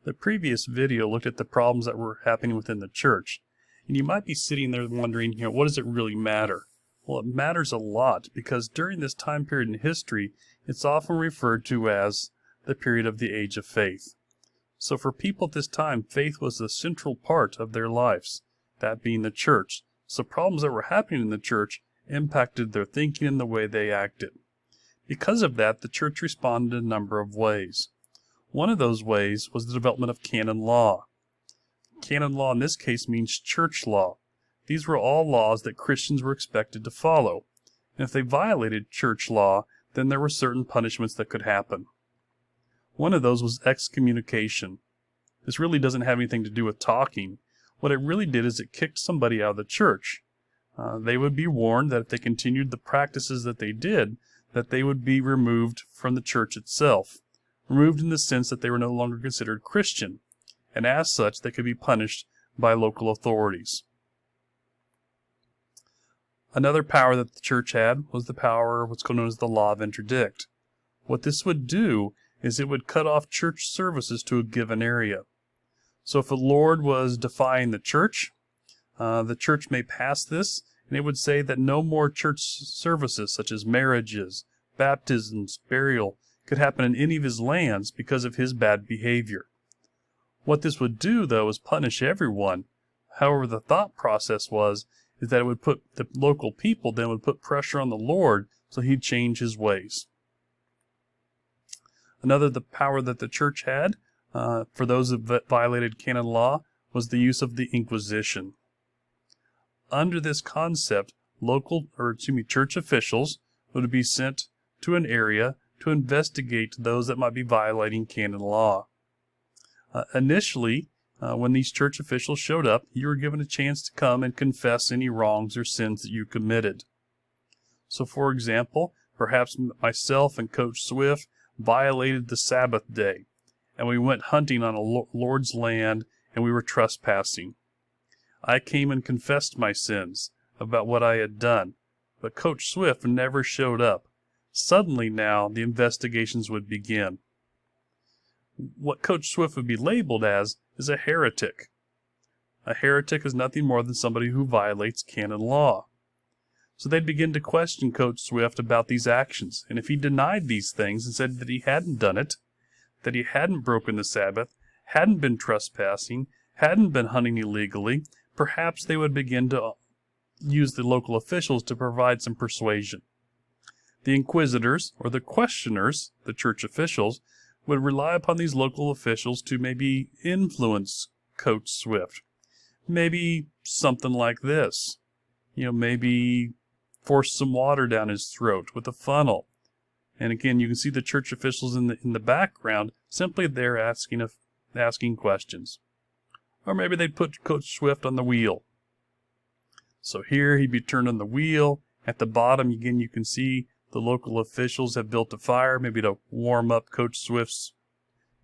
The previous video looked at the problems that were happening within the church, and you might be sitting there wondering, what does it really matter? Well, it matters a lot because during this time period in history, it's often referred to as the period of the age of faith. So for people at this time, faith was the central part of their lives, that being the church. So problems that were happening in the church impacted their thinking and the way they acted. Because of that, the church responded in a number of ways. One of those ways was the development of canon law. Canon law in this case means church law. These were all laws that Christians were expected to follow. And if they violated church law, then there were certain punishments that could happen. One of those was excommunication. This really doesn't have anything to do with talking. What it really did is it kicked somebody out of the church. They would be warned that if they continued the practices that they did, that they would be removed from the church itself. Removed in the sense that they were no longer considered Christian, and as such they could be punished by local authorities. Another power that the church had was the power of what's known as the law of Interdict. What this would do is it would cut off church services to a given area. So if a lord was defying the church may pass this, and it would say that no more church services such as marriages, baptisms, burial, could happen in any of his lands because of his bad behavior. What this would do, though, is punish everyone. However, the thought process is that it would put the local people then would put pressure on the Lord so he'd change his ways. Another power that the church had for those that violated canon law was the use of the Inquisition. Under this concept, church officials would be sent to an area to investigate those that might be violating canon law. Initially, when these church officials showed up, you were given a chance to come and confess any wrongs or sins that you committed. So, for example, perhaps myself and Coach Swift violated the Sabbath day, and we went hunting on a Lord's land, and we were trespassing. I came and confessed my sins about what I had done, but Coach Swift never showed up. Suddenly now, the investigations would begin. What Coach Swift would be labeled as is a heretic. A heretic is nothing more than somebody who violates canon law. So they'd begin to question Coach Swift about these actions, and if he denied these things and said that he hadn't done it, that he hadn't broken the Sabbath, hadn't been trespassing, hadn't been hunting illegally, perhaps they would begin to use the local officials to provide some persuasion. The inquisitors, or the questioners, the church officials, would rely upon these local officials to maybe influence Coach Swift. Maybe something like this. Maybe force some water down his throat with a funnel. And again, you can see the church officials in the background simply there asking questions. Or maybe they'd put Coach Swift on the wheel. So here he'd be turned on the wheel. At the bottom, again, you can see the local officials have built a fire, maybe to warm up Coach Swift's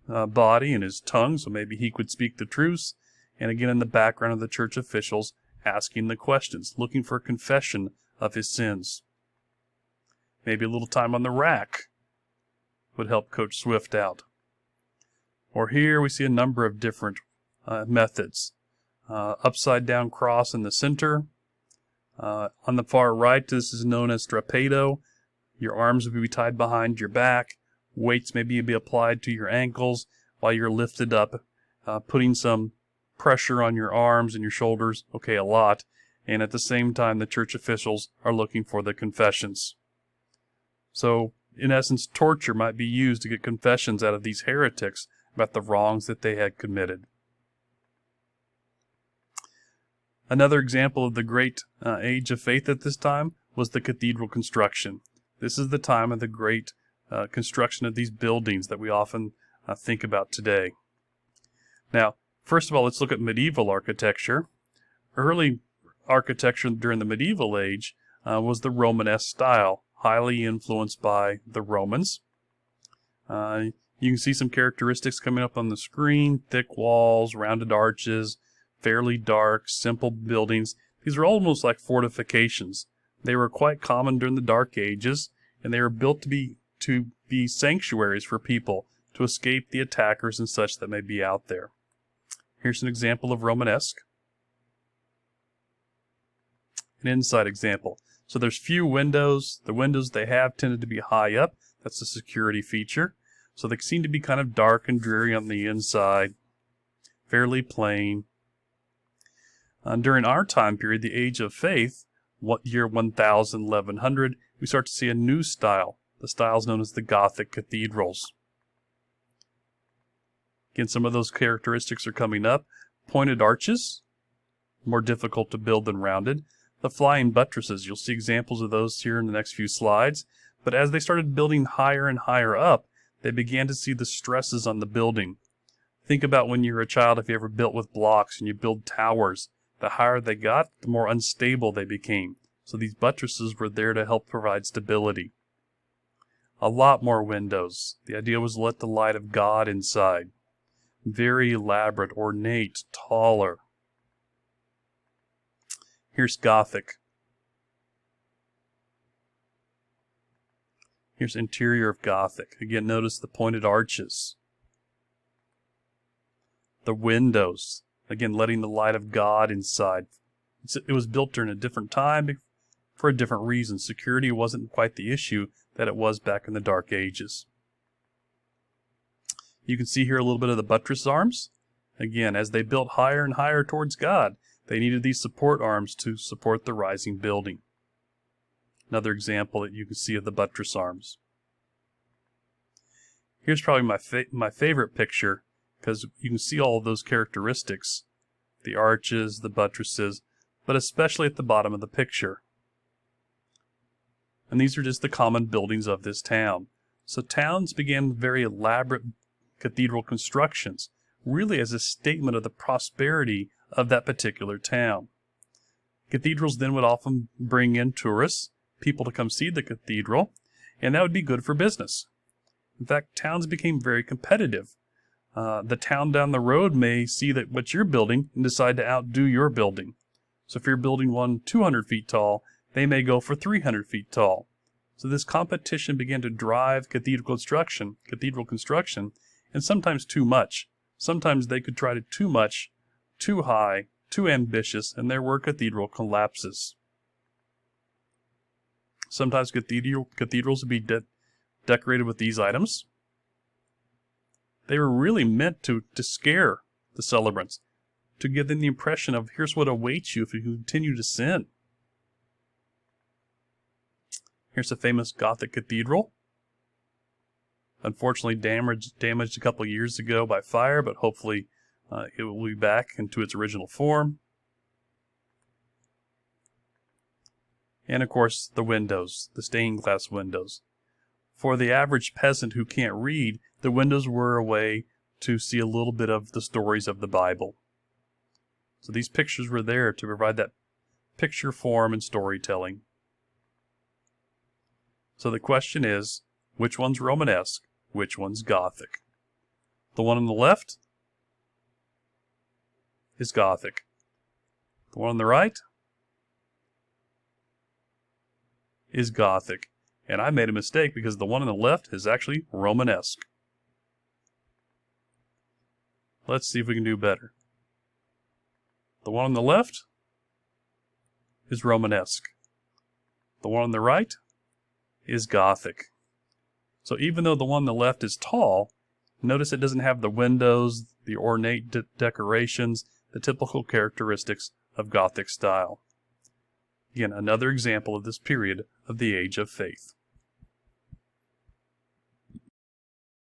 body and his tongue, so maybe he could speak the truth. And again, in the background of the church officials asking the questions, looking for a confession of his sins. Maybe a little time on the rack would help Coach Swift out. Or here we see a number of different methods. Upside down cross in the center. On the far right, this is known as strappado. Your arms would be tied behind your back. Weights may be applied to your ankles while you're lifted up, putting some pressure on your arms and your shoulders, a lot. And at the same time, the church officials are looking for the confessions. So, in essence, torture might be used to get confessions out of these heretics about the wrongs that they had committed. Another example of the great age of faith at this time was the Cathedral Construction. This is the time of the great construction of these buildings that we often think about today. Now, first of all, let's look at medieval architecture. Early architecture during the medieval age was the Romanesque style, highly influenced by the Romans. You can see some characteristics coming up on the screen: thick walls, rounded arches, fairly dark, simple buildings. These are almost like fortifications. They were quite common during the Dark Ages, and they were built to be sanctuaries for people, to to escape the attackers and such that may be out there. Here's an example of Romanesque. An inside example. So there's few windows. The windows they have tended to be high up. That's a security feature. So they seem to be kind of dark and dreary on the inside. Fairly plain. During our time period, the Age of Faith, year 1000, 1100, we start to see a new style. The style is known as the Gothic cathedrals. Again, some of those characteristics are coming up. Pointed arches, more difficult to build than rounded. The flying buttresses, you'll see examples of those here in the next few slides. But as they started building higher and higher up, they began to see the stresses on the building. Think about when you were a child, if you ever built with blocks and you build towers. The higher they got, the more unstable they became. So these buttresses were there to help provide stability. A lot more windows. The idea was to let the light of God inside. Very elaborate, ornate, taller. Here's Gothic. Here's interior of Gothic. Again, notice the pointed arches. The windows. Again, letting the light of God inside. It was built during a different time for a different reason. Security wasn't quite the issue that it was back in the Dark Ages. You can see here a little bit of the buttress arms. Again, as they built higher and higher towards God, they needed these support arms to support the rising building. Another example that you can see of the buttress arms. Here's probably my favorite picture, because you can see all of those characteristics. The arches, the buttresses, but especially at the bottom of the picture. And these are just the common buildings of this town. So towns began very elaborate cathedral constructions, really as a statement of the prosperity of that particular town. Cathedrals then would often bring in tourists, people to come see the cathedral, and that would be good for business. In fact, towns became very competitive. The town down the road may see that what you're building and decide to outdo your building. So if you're building one 200 feet tall, they may go for 300 feet tall. So this competition began to drive cathedral construction, and sometimes too much. Sometimes they could try to too much, too high, too ambitious, and there were cathedral collapses. Sometimes cathedrals would be decorated with these items. They were really meant to scare the celebrants, to give them the impression of here's what awaits you if you continue to sin. Here's a famous Gothic cathedral. Unfortunately damaged a couple years ago by fire, but hopefully it will be back into its original form. And of course the windows, the stained glass windows. For the average peasant who can't read, the windows were a way to see a little bit of the stories of the Bible. So these pictures were there to provide that picture form and storytelling. So the question is, which one's Romanesque? Which one's Gothic? The one on the left is Gothic. The one on the right is Gothic. And I made a mistake because the one on the left is actually Romanesque. Let's see if we can do better. The one on the left is Romanesque. The one on the right is Gothic. So even though the one on the left is tall, notice it doesn't have the windows, the ornate decorations, the typical characteristics of Gothic style. Again, another example of this period of the Age of Faith.